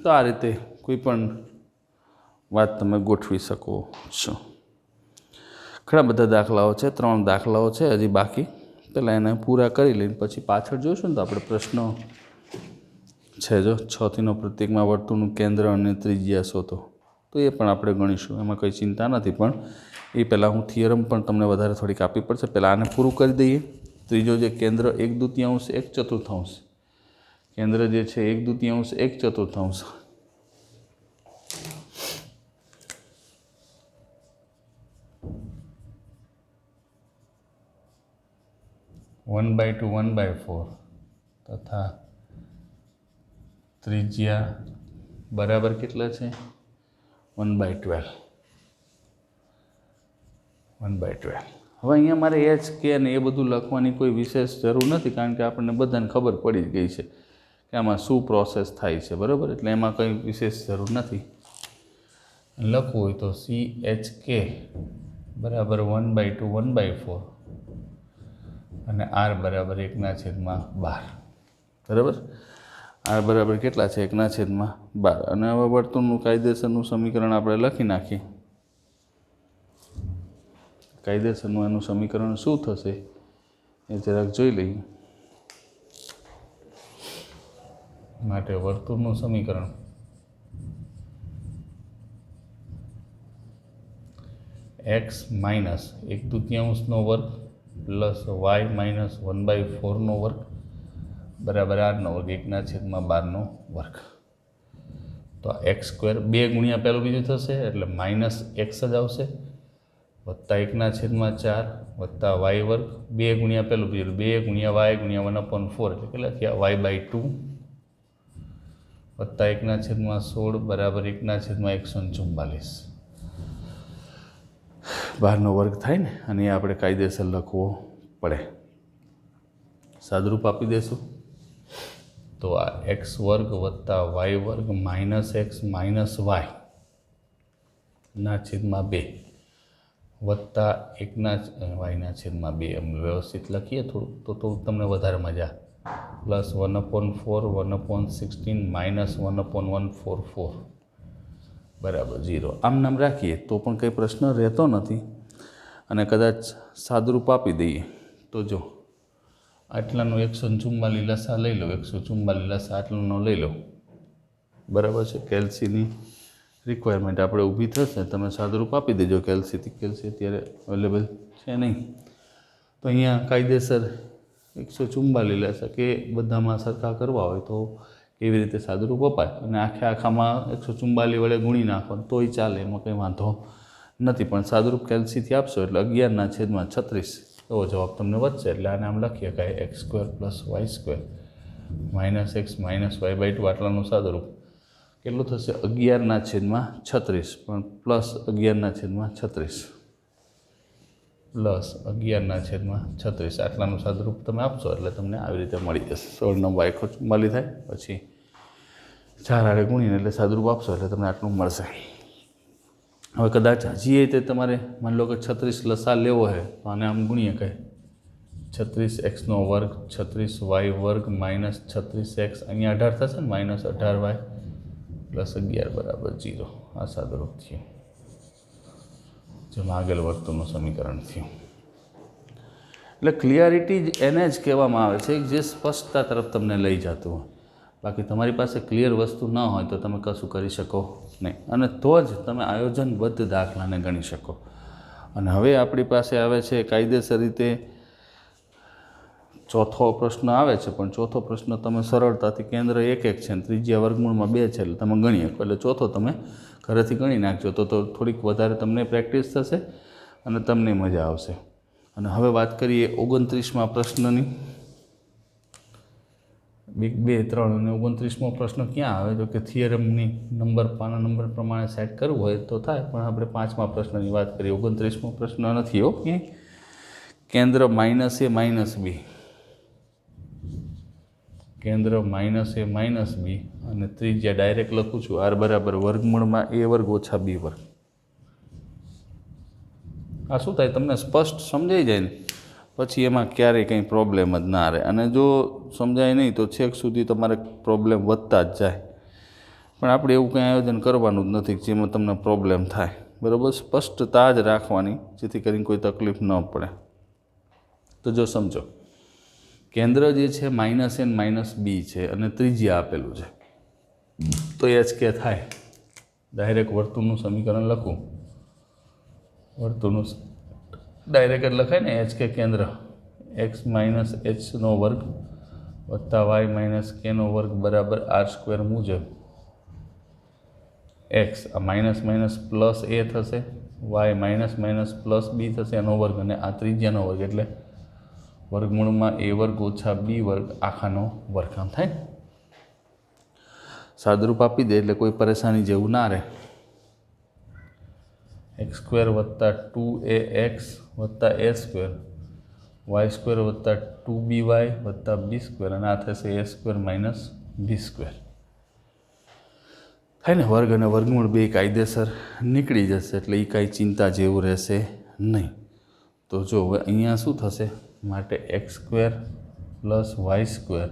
તો આ રીતે કોઈ પણ વાત તમે ગોઠવી શકો છો. ઘણા બધા દાખલાઓ છે, 3 દાખલાઓ છે હજી બાકી. પહેલાં એને પૂરા કરી લઈને પછી પાછળ જોઈશું ને તો આપણે પ્રશ્નો છે જો 6 થી 9 પ્રત્યેકમાં વર્તુળનું કેન્દ્ર અને ત્રિજ્યા શોધો, તો એ પણ આપણે ગણીશું, એમાં કંઈ ચિંતા નથી. પણ એ પહેલાં હું થિયરમ પણ તમને વધારે થોડીક આપવી પડશે. પહેલાં આને પૂરું કરી દઈએ. ત્રીજો જે કેન્દ્ર 1/2 1/4, કેન્દ્ર જે છે 1/2 1/4, 1/2 1/4 તથા ત્રિજ્યા બરાબર કેટલા છે 1/12 1/12 હવે અહીંયા મારે એચ કે અને એ બધું લખવાની કોઈ વિશેષ જરૂર નથી કારણ કે આપણને બધાને ખબર પડી જ ગઈ છે કે આમાં શું પ્રોસેસ થાય છે બરાબર એટલે એમાં કંઈ વિશેષ જરૂર નથી લખવું હોય તો CHK બરાબર 1/2 1/4 અને R બરાબર 1/12 બરાબર R બરાબર કેટલા છે 1/12 અને હવે વર્તુળનું કાયદેસરનું સમીકરણ આપણે લખી નાખીએ કાયદેસરનું એનું સમીકરણ શું થશે એ જરાક જોઈ લઈએ માટે વર્તુળનું સમીકરણ x માઇનસ 1/2 વર્ગ પ્લસ y માઇનસ 1/4 વર્ગ બરાબર r વર્ગ 1/12 વર્ગ તો x² 2 ગુણ્યા પહેલું બીજું થશે એટલે માઇનસ x જ આવશે વત્તા 1/4 વત્તા y વર્ગ 2 ગુણ્યા પહેલું બીજું 2 ગુણ્યા y ગુણ્યા 1/4 એટલે કેટલા થયા y/2 વત્તા 1/16 બરાબર 1/144 12 વર્ગ થાય ને અને એ આપણે કાયદેસર લખવો પડે સાદરૂપ આપી દેશું તો આ x વર્ગ વત્તા y વર્ગ માઇનસ x માઇનસ y ના છેદમાં 2 વત્તા 1/2 એમ વ્યવસ્થિત લખીએ થોડું તો તમને વધારે મજા પ્લસ 1/4 1/16 માઇનસ 1/144 બરાબર 0 આમ નામ રાખીએ તો પણ કંઈ પ્રશ્ન રહેતો નથી અને કદાચ સાદરૂપ આપી દઈએ તો જો આટલાનો 144 લસા લઈ લો 144 લસા આટલાનો લઈ લો બરાબર છે કેલ્સીની રિક્વાયરમેન્ટ આપણે ઊભી થશે તમે સાદરૂપ આપી દેજો કેલ્સી અત્યારે અવેલેબલ છે નહીં તો અહીંયા કાયદેસર 144 લસા કે બધામાં સરખા કરવા હોય તો કેવી રીતે સાદરૂપ અપાય અને આખામાં 144 વડે ગુણી નાખો તોય ચાલે એમાં કંઈ વાંધો નથી પણ સાદરૂપ કેલ્સીથી આપશો એટલે 11/36 એવો જવાબ તમને વધશે એટલે આને આમ લખીએ કે x² + y² minus x minus y/2 આટલાનું સાદરૂપ કેટલું થશે 11/36 પણ પ્લસ 11/36 પ્લસ 11/36 આટલાનું સાદરૂપ તમે આપશો એટલે તમને આવી રીતે મળી જશે 16/144 થાય પછી 4 આડે ગુણીને એટલે સાદરૂપ આપશો એટલે તમને આટલું મળશે હવે કદાચ હજી તે તમારે માની લો કે 36 લસા લેવો હોય તો આને આમ ગુણીએ કહે 36x² 36y² માઇનસ 36x અહીંયા 18 થશે ને માઇનસ 18y પ્લસ 11 બરાબર 0 આ સાદરૂપ થયું જેમાં આગળ વર્તુળનું સમીકરણ થયું એટલે ક્લિયરિટી જ એને જ કહેવામાં આવે છે જે સ્પષ્ટતા તરફ તમને લઈ જતું હોય બાકી તમારી પાસે ક્લિયર વસ્તુ ન હોય તો તમે કશું કરી શકો નહીં અને તો જ તમે આયોજનબદ્ધ દાખલાને ગણી શકો અને હવે આપણી પાસે આવે છે કાયદેસર રીતે ચોથો પ્રશ્ન આવે છે પણ ચોથો પ્રશ્ન તમે સરળતાથી કેન્દ્ર 1 1 છે અને ત્રિજ્યા વર્ગમૂળમાં 2 છે એટલે તમે ગણી શકો એટલે ચોથો તમે ઘરેથી ગણી નાખજો તો થોડીક વધારે તમને પ્રેક્ટિસ થશે અને તમને મજા આવશે અને હવે વાત કરીએ 29મા પ્રશ્નની 2, 3 અને 29મો પ્રશ્ન ક્યાં આવે તો કે થિયરમની પાના નંબર પ્રમાણે સેટ કરવું હોય તો થાય પણ આપણે 5મા પ્રશ્નની વાત કરીએ 29મો પ્રશ્ન નથી ઓકે કેન્દ્ર -a -b કેન્દ્ર -a -b અને ત્રિજ્યા ડાયરેક્ટ લખું છું r બરાબર વર્ગમૂળમાં a વર્ગ ઓછા b વર્ગ આ શું થાય તમને સ્પષ્ટ સમજાઈ જાય ને પછી એમાં ક્યારેય કંઈ પ્રોબ્લેમ જ ના રહે અને જો સમજાય નહીં તો છેક સુધી તમારે પ્રોબ્લેમ વધતા જ જાય પણ આપણે એવું કંઈ આયોજન કરવાનું જ નથી જેમાં તમને પ્રોબ્લેમ થાય બરાબર સ્પષ્ટતા જ રાખવાની જેથી કરીને કોઈ તકલીફ ન પડે તો જો સમજો કેન્દ્ર જે છે -a -b છે અને ત્રિજ્યા આપેલું છે તો HK થાય ડાયરેક્ટ વર્તુળનું સમીકરણ લખું વર્તુળનું ડાયરેક્ટ જ લખાય ને HK કેન્દ્ર x - h² વત્તા y - k² બરાબર r² મુજબ x આ માઇનસ માઇનસ પ્લસ a થશે y minus minus plus b થશે એનો વર્ગ અને આ ત્રિજ્યાનો વર્ગ એટલે વર્ગમૂળમાં a વર્ગ ઓછા b વર્ગ આખાનો વર્ગ આમ થાય સાદરૂપ આપી દે એટલે કોઈ પરેશાની જેવું ના રહે. x સ્ક્વેર વત્તા 2ax વત્તા a સ્ક્વેર y સ્ક્વેર વત્તા 2by વત્તા b સ્ક્વેર અને આ થશે a square minus b square. થાય ને, વર્ગ અને વર્ગમૂળ બે કાયદેસર નીકળી જશે એટલે એ કાંઈ ચિંતા જેવું રહેશે નહીં. તો જો હવે અહીંયા શું થશે, માટે x square plus y square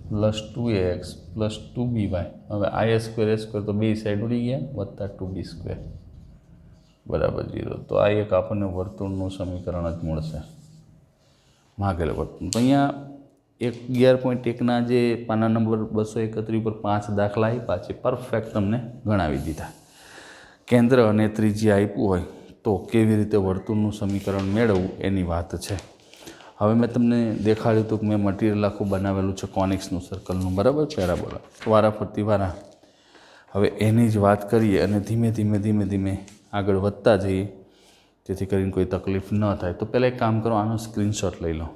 plus 2ax plus 2by, હવે આ સ્ક્વેર તો બે સાઈડ ઉડી ગયા, વત્તા 2b સ્ક્વેર બરાબર 0. તો આ એક આપણને વર્તુળનું સમીકરણ જ મળશે, માગેલું વર્તુળ. તો અહીંયા 11.1ના જે પાના નંબર 231 પર 5 દાખલા આપ્યા છે, પરફેક્ટ તમને ગણાવી દીધા. કેન્દ્ર અને ત્રિજ્યા આપ્યું હોય તો કેવી રીતે વર્તુળનું સમીકરણ મેળવવું એની વાત છે. હવે મેં તમને દેખાડ્યું હતું કે મેં મટીરિયલ આખું બનાવેલું છે કોનિક્સનું, સર્કલનું, બરાબર, પેરાબોલા, વારા ફરતી વારા. હવે એની જ વાત કરીએ અને ધીમે ધીમે આગળ વધતા જઈએ જેથી કરીને કોઈ તકલીફ ન થાય. તો પહેલાં એક કામ કરો, આનો સ્ક્રીનશોટ લઈ લો.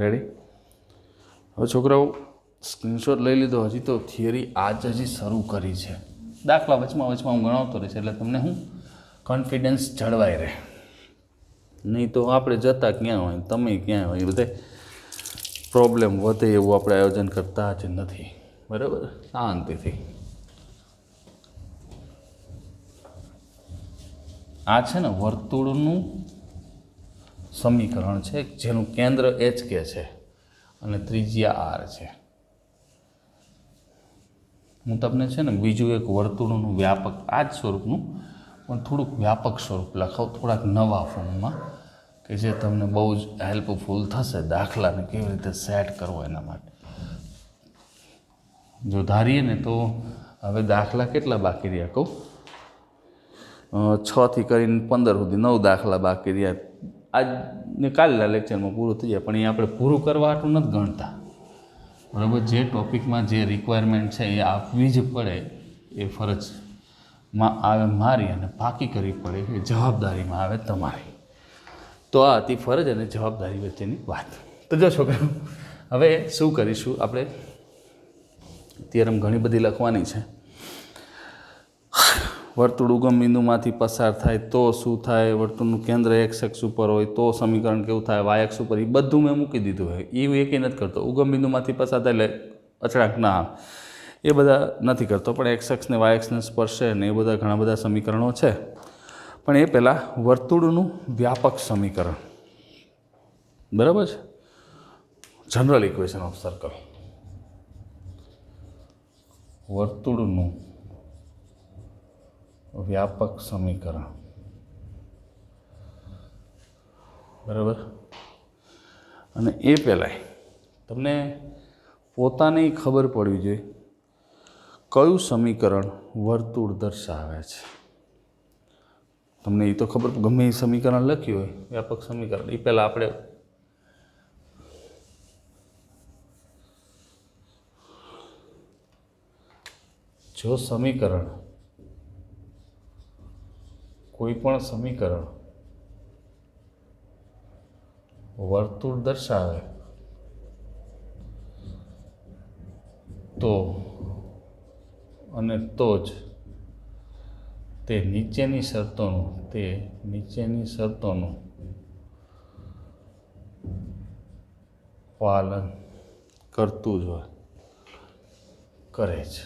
રેડી? હવે છોકરાઓ સ્ક્રીનશોટ લઈ લીધો. હજી તો થિયરી આજ હજી શરૂ કરી છે. દાખલા વચમાં હું ગણાવતો રહીશ એટલે તમને હું કોન્ફિડન્સ જળવાઈ રહે. નહીં તો આપણે જતા ક્યાં હોય, તમે ક્યાં હોય, બધે પ્રોબ્લેમ વધે એવું આપણે આયોજન કરતા જ નથી. બરાબર? શાંતિથી. આ છે ને વર્તુળનું સમીકરણ છે જેનું કેન્દ્ર એચ કે છે અને ત્રિજ્યા આર છે. હું તમને છે ને બીજું એક વર્તુળનું વ્યાપક આ જ સ્વરૂપનું પણ થોડુંક વ્યાપક સ્વરૂપ લખાવું, થોડાક નવા ફોર્મમાં, કે જે તમને બહુ જ હેલ્પફુલ થશે દાખલાને કેવી રીતે સેટ કરવો એના માટે. જો ધારીએ ને તો હવે દાખલા કેટલા બાકી રહ્યા કહું, 6 થી કરીને 15 સુધી 9 દાખલા બાકી રહ્યા. આજ ને કાલના લેક્ચરમાં પૂરું થઈ જાય, પણ એ આપણે પૂરું કરવા હાટું નથી ગણતા. બરાબર? જે ટૉપિકમાં જે રિક્વાયરમેન્ટ છે એ આપવી જ પડે, એ ફરજમાં આવે મારી અને પાકી કરવી પડે, એ જવાબદારીમાં આવે તમારી. તો આ હતી ફરજ અને જવાબદારી વચ્ચેની વાત. તો જો છોકરાઓ, હવે શું કરીશું આપણે, થિયરમ ઘણી બધી લખવાની છે. વર્તુળ ઉગમ બિંદુમાંથી પસાર થાય તો શું થાય, વર્તુળનું કેન્દ્ર એક્સ અક્ષ ઉપર હોય તો સમીકરણ કેવું થાય, વાય અક્ષ ઉપર, એ બધું મેં મૂકી દીધું હોય. એ એકે નથી કરતો. ઉગમ બિંદુમાંથી પસાર થાય એટલે અચળાંક ના આવે, એ બધા નથી કરતો. પણ એક્સ અક્ષને વાય અક્ષને સ્પર્શે ને એ બધા ઘણા બધા સમીકરણો છે. પણ એ પહેલાં વર્તુળનું વ્યાપક સમીકરણ, બરાબર છે, જનરલ ઇક્વેશન ઓફ સર્કલ, વર્તુળનું વ્યાપક સમીકરણ, બરાબર. અને એ પહેલાં તમને પોતાને ખબર પડવી જોઈએ કયું સમીકરણ વર્તુળ દર્શાવે છે. તમને એ તો ખબર, ગમે એ સમીકરણ લખ્યું હોય વ્યાપક સમીકરણ, એ પહેલાં આપણે જો સમીકરણ, કોઈ પણ સમીકરણ વર્તુળ દર્શાવે તો અને તો જ તે નીચેની શરતોનું પાલન કરતું જ હોય, કરે છે.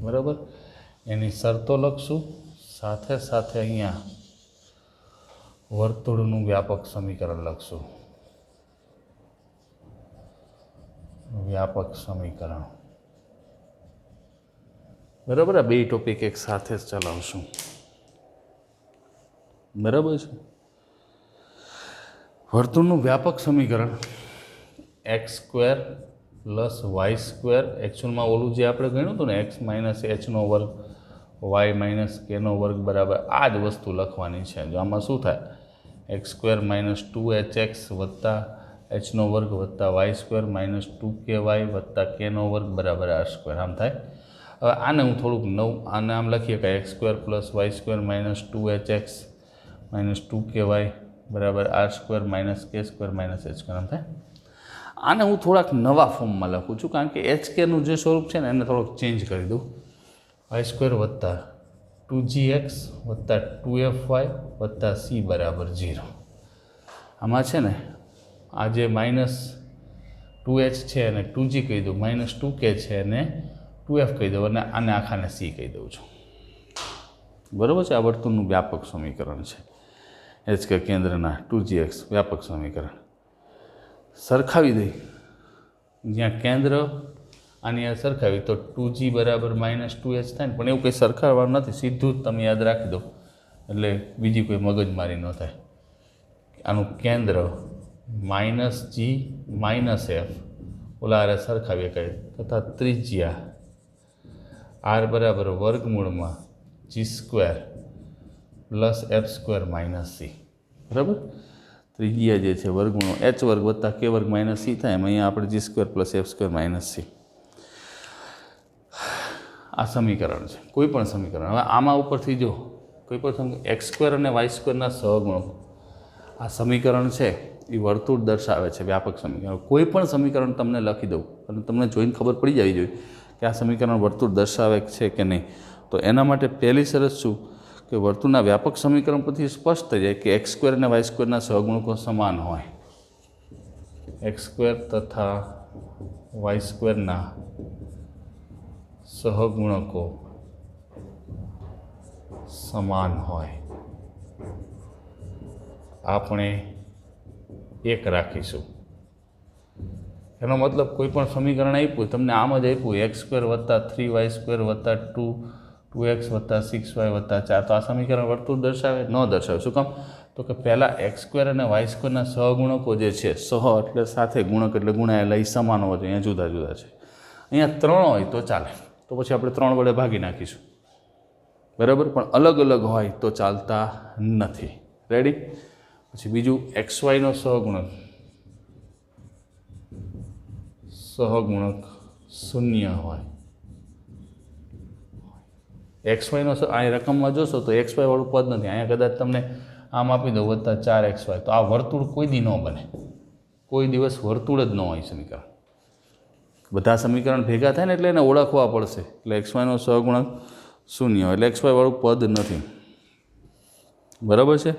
બરાબર? એની શરતો લખશું, સાથે સાથે અહીંયા વર્તુળનું વ્યાપક સમીકરણ લખશું. વ્યાપક સમીકરણ, બરાબર. આ બે ટોપિક એક સાથે જ ચલાવશું, બરાબર છે. વર્તુળનું વ્યાપક સમીકરણ x square plus y square, એકચ્યુઅલમાં ઓલું જે આપણે ગણ્યું હતું ને, એક્સ માઇનસ એચનો વર્ગ વાય માઇનસ કેનો વર્ગ બરાબર આ જ વસ્તુ લખવાની છે. જો આમાં શું થાય, એક્સ સ્ક્વેર માઇનસ 2hx વત્તા એચનો વર્ગ વત્તા વાય સ્ક્વેર માઇનસ 2ky વત્તા કેનો વર્ગ બરાબર આર સ્ક્વેર, આમ થાય. હવે આને હું થોડુંક આને આમ લખીએ કે x square plus y square minus 2hx minus 2ky બરાબર r² minus k² minus h² આમ થાય. આને હું થોડાક નવા ફોર્મમાં લખું છું કારણ કે HKનું જે સ્વરૂપ છે ને એને થોડોક ચેન્જ કરી દઉં. y² વત્તા 2gx વત્તા 2fy વત્તા c બરાબર 0. આમાં છે ને આ જે માઇનસ 2h છે એને 2g કહી દઉં, માઇનસ 2k છે એને 2f કહી દઉં અને આને આખાને c કહી દઉં છું. બરાબર છે. આ વર્તુળનું વ્યાપક સમીકરણ છે. HK કેન્દ્રના 2gx વ્યાપક સમીકરણ સરખાવી દઈ. જ્યાં કેન્દ્ર આની આ સરખાવી તો 2g બરાબર માઇનસ 2h થાય ને, પણ એવું કંઈ સરખાવવાનું નથી, સીધું જ તમે યાદ રાખી દો એટલે બીજી કોઈ મગજમારી ન થાય. આનું કેન્દ્ર માઇનસ g માઇનસ f ઓલા આરે સરખાવીએ કહે તથા ત્રિજ્યા r બરાબર વર્ગમૂળમાં g² plus f² minus c. બરાબર. ત્રિજ્યા જે છે વર્ગમૂળનો h² વત્તા k² માઇનસ c થાય એમ અહીંયા આપણે g² plus f² minus c. આ સમીકરણ છે, કોઈ પણ સમીકરણ. હવે આમાં ઉપરથી જો કોઈ પણ x² અને y² ના સહગુણકો, આ સમીકરણ છે એ વર્તુળ દર્શાવે છે, વ્યાપક સમીકરણ. કોઈ પણ સમીકરણ તમને લખી દઉં અને તમને જોઈને ખબર પડી જવી જોઈએ કે આ સમીકરણ વર્તુળ દર્શાવે છે કે નહીં. તો એના માટે પહેલી શરત શું કે વર્તુળના વ્યાપક સમીકરણ પરથી સ્પષ્ટ થઈ જાય કે x² અને y² ના સહગુણકો સમાન હોય. x² તથા y² ના સહગુણકો સમાન હોય. આપણે એક રાખીશું. એનો મતલબ કોઈ પણ સમીકરણ આપ્યું તમને આમ જ આપ્યું x² વત્તા 3y² વત્તા 2x વત્તા 6y વત્તા 4, તો આ સમીકરણ વર્તુળ દર્શાવે? ન દર્શાવે. શું કામ? તો કે પહેલાં x² અને y² ના સહગુણકો જે છે, સહ એટલે સાથે, ગુણક એટલે ગુણાયેલા, એ સમાન હોવા જોઈએ. અહીંયા જુદા જુદા છે. અહીંયા 3 હોય તો ચાલે, તો પછી આપણે 3 વડે ભાગી નાખીશું. બરાબર. પણ અલગ અલગ હોય તો ચાલતા નથી. રેડી. પછી બીજું xy નો સહગુણક 0 હોય. xy નો આ રકમમાં જોશો તો xy વાળું પદ નથી. અહીંયા કદાચ તમને આમ આપી દો વત્તા 4xy, તો આ વર્તુળ કોઈ દી ન બને. કોઈ દિવસ વર્તુળ જ ન હોય સમીકરણ. બધા સમીકરણ ભેગા થાય ને એટલે એને ઓળખવા પડશે. એટલે xy નો સહગુણક 0 એટલે xy વાળું પદ નથી. બરાબર છે.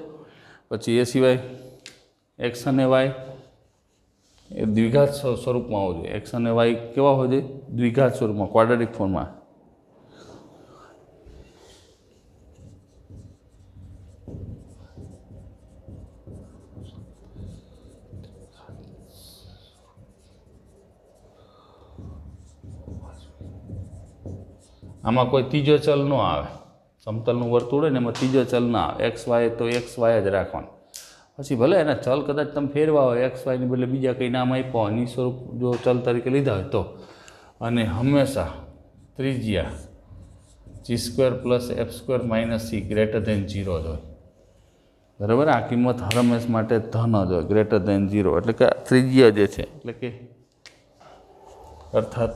પછી એ સિવાય x અને y એ દ્વિઘાત સ્વરૂપમાં હોવું જોઈએ. x અને y કેવા હોવા જોઈએ? દ્વિઘાત સ્વરૂપમાં, ક્વાડ્રેટિક ફોર્મમાં. આમાં કોઈ ત્રીજો ચલ ન આવે. સમતલનું વર્તુળ હોય ને એમાં ત્રીજો ચલ ના આવે. xy તો xy જ રાખવાનું. પછી ભલે એના ચલ કદાચ તમે ફેરવા હોય, xy ની બદલે બીજા કંઈ નામ આપ્યા હોય, એની સ્વરૂપ જો ચલ તરીકે લીધા હોય તો, અને હંમેશા ત્રિજ્યા g² plus f² minus c greater than 0 જ હોય. બરાબર. આ કિંમત હંમેશ માટે ધન જ હોય, ગ્રેટર દેન 0. એટલે કે ત્રિજ્યા જે છે એટલે કે અર્થાત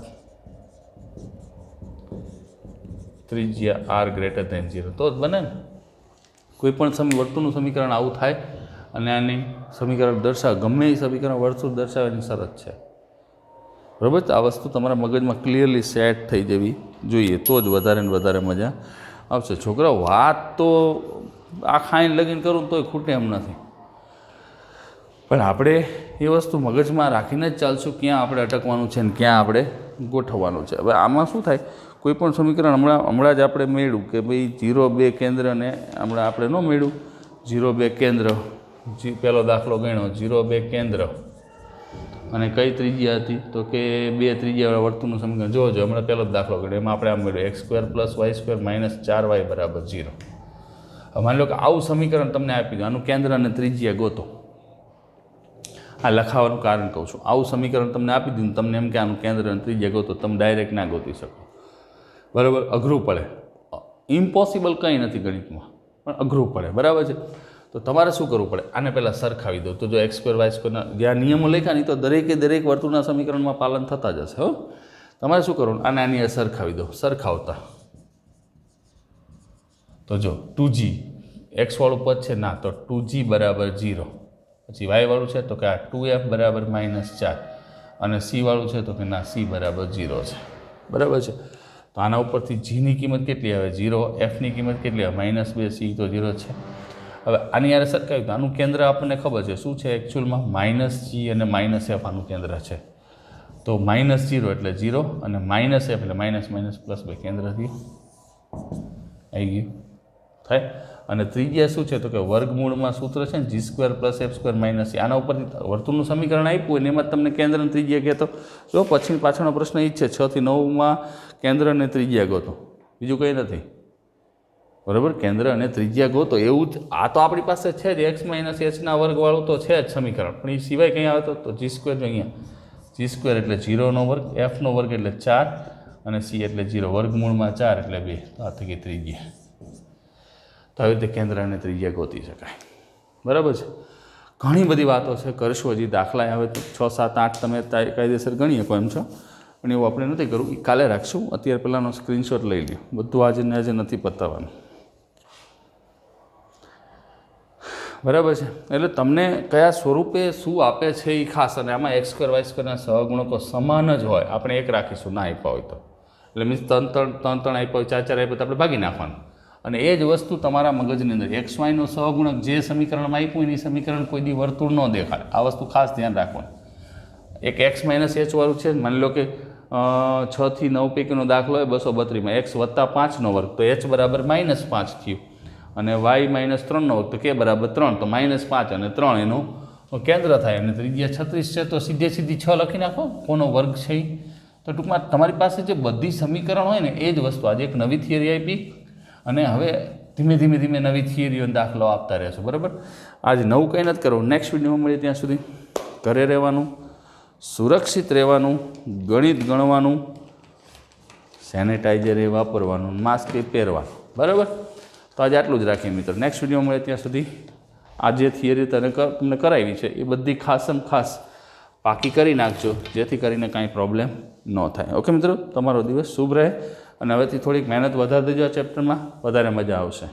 ત્રિજ્યા r ગ્રેટર દેન 0 તો જ બને ને. કોઈ પણ વર્તુળનું સમીકરણ આવું થાય અને આની સમીકરણ દર્શાવે, ગમે એ સમીકરણ વર્તુળ દર્શાવે એની શરત છે. બરાબર. આ વસ્તુ તમારા મગજમાં ક્લિયરલી સેટ થઈ જવી જોઈએ, તો જ વધારે ને વધારે મજા આવશે. છોકરાઓ વાત તો આ ખાઈને લગીને કરું તોય ખૂટે એમ નથી, પણ આપણે એ વસ્તુ મગજમાં રાખીને જ ચાલશું ક્યાં આપણે અટકવાનું છે ને ક્યાં આપણે ગોઠવવાનું છે. હવે આમાં શું થાય, કોઈ પણ સમીકરણ હમણાં જ આપણે મેળવ્યું કે ભાઈ 0, 2 કેન્દ્રને હમણાં આપણે ન મેળવ્યું 0, 2 કેન્દ્ર. પહેલો દાખલો ગણ્યો 0, 2 કેન્દ્ર અને કઈ ત્રિજ્યા હતી તો કે 2 ત્રિજ્યાવાળા વર્તુળનું સમીકરણ. જોજો હમણાં પહેલો જ દાખલો ગણ્યો એમાં આપણે આમ મેળવ્યું x² plus y² minus 4y બરાબર 0. હવે માની લો કે આવું સમીકરણ તમને આપી દો, આનું કેન્દ્ર અને ત્રિજ્યા ગોતો. આ લખાવાનું કારણ કહું છું. આવું સમીકરણ તમને આપી દીધું, તમને એમ કે આનું કેન્દ્ર અને ત્રિજ્યા ગોતો, તમે ડાયરેક્ટ ના ગોતી શકો. બરાબર. અઘરું પડે. ઇમ્પોસિબલ કંઈ નથી ગણિતમાં, પણ અઘરું પડે. બરાબર છે. તો તમારે શું કરવું પડે? આને પહેલાં સરખાવી દો. તો જો x² y² ના જ્યાં નિયમો લખ્યા નહીં તો દરેક વર્તુળના સમીકરણમાં પાલન થતા જ હશે. હો, તમારે શું કરવું? આને આની સરખાવી દો. સરખાવતા તો જો 2g એક્સવાળું પદ છે ના, તો 2g બરાબર 0. પછી વાયવાળું છે તો કે આ 2f બરાબર -4 અને c-વાળું છે તો કે ના c બરાબર 0 છે. બરાબર છે. તો આના ઉપરથી જીની કિંમત કેટલી આવે 0, એફની કિંમત કેટલી આવે -2, c તો 0 છે. હવે આની યાર સરખાવ્યું તો આનું કેન્દ્ર આપણને ખબર છે શું છે એકચ્યુઅલમાં -g અને -f આનું કેન્દ્ર છે. તો -0 એટલે 0 અને -f એટલે -+2 કેન્દ્રથી આવી ગયું થાય. અને ત્રિજ્યા શું છે તો કે વર્ગમૂળમાં સૂત્ર છે ને g² + f² - c. આના ઉપરથી વર્તુળનું સમીકરણ આપ્યું હોય ને એમાં તમને કેન્દ્ર અને ત્રિજ્યા કહેતો જો પછી પાછળનો પ્રશ્ન એ જ છે 6 થી 9માં કેન્દ્ર અને ત્રિજ્યા ગોતો, બીજું કંઈ નથી. બરાબર, કેન્દ્ર અને ત્રિજ્યા ગોતો એવું જ આ તો આપણી પાસે છે જ x - h² વાળું તો છે જ સમીકરણ, પણ એ સિવાય કંઈ આવે તો g² જો અહીંયા g² એટલે 0નો વર્ગ, fનો વર્ગ એટલે 4 અને c એટલે 0, વર્ગમૂળમાં 4 એટલે 2. તો આ થઈ ગઈ ત્રિજ્યા. તો આવી રીતે કેન્દ્ર અને ત્રિજ્યા ગોતી શકાય. બરાબર છે. ઘણી બધી વાતો છે, કરશું હજી દાખલા આવે તો 6, 7, 8 તમે કાયદેસર ગણી શકો એમ છો, પણ એવું આપણે નથી કરવું, એ કાલે રાખશું. અત્યારે પહેલાંનો સ્ક્રીનશોટ લઈ લ્યો, બધું આજે ને આજે નથી પતાવવાનું. બરાબર છે. એટલે તમને કયા સ્વરૂપે શું આપે છે એ ખાસ, અને આમાં x² y² સહગુણકો સમાન જ હોય, આપણે એક રાખીશું ના આપ્યા હોય તો, એટલે મીન્સ 3 આપ્યા હોય 4 આપ્યા તો આપણે ભાગી નાખવાનું. અને એ જ વસ્તુ તમારા મગજની અંદર xy નો સહગુણક જે સમીકરણમાં આપ્યું હોય એ સમીકરણ કોઈ દી વર્તુળ ન દેખાડે. આ વસ્તુ ખાસ ધ્યાન રાખવાનું. એક x - h વાળું છે, માની લો કે 6 થી 9 પૈકીનો દાખલો હોય 232માં x + 5નો વર્ગ તો h બરાબર -5 થયું, અને y - 3નો વર્ગ તો k બરાબર 3, તો -5 અને 3 એનું કેન્દ્ર થાય. અને ત્રિજ્યા 36 છે તો સીધે સીધી 6 લખી નાખો, કોનો વર્ગ છે એ. તો ટૂંકમાં તમારી પાસે જે બધી સમીકરણ હોય ને એ જ વસ્તુ, આજે એક નવી થિયરી આપી અને હવે ધીમે ધીમે નવી થિયરીઓનો દાખલો આપતા રહેશો. બરાબર, આજ નવું કંઈ નથી કરવું. નેક્સ્ટ વિડીયોમાં મળીએ ત્યાં સુધી ઘરે રહેવાનું, સુરક્ષિત રહેવાનું, ગણિત ગણવાનું, સેનેટાઈઝર એ વાપરવાનું, માસ્ક એ પહેરવાનું. બરાબર, તો આજે આટલું જ રાખીએ મિત્રો. નેક્સ્ટ વિડીયોમાં મળીએ ત્યાં સુધી આ જે થિયરી તમને કરાવી છે એ બધી ખાસ પાકી કરી નાખજો, જેથી કરીને કાંઈ પ્રોબ્લેમ ન થાય. ઓકે મિત્રો, તમારો દિવસ શુભ રહે. અને હવેથી થોડીક મહેનત વધારી દેજો આ ચેપ્ટરમાં, વધારે મજા આવશે.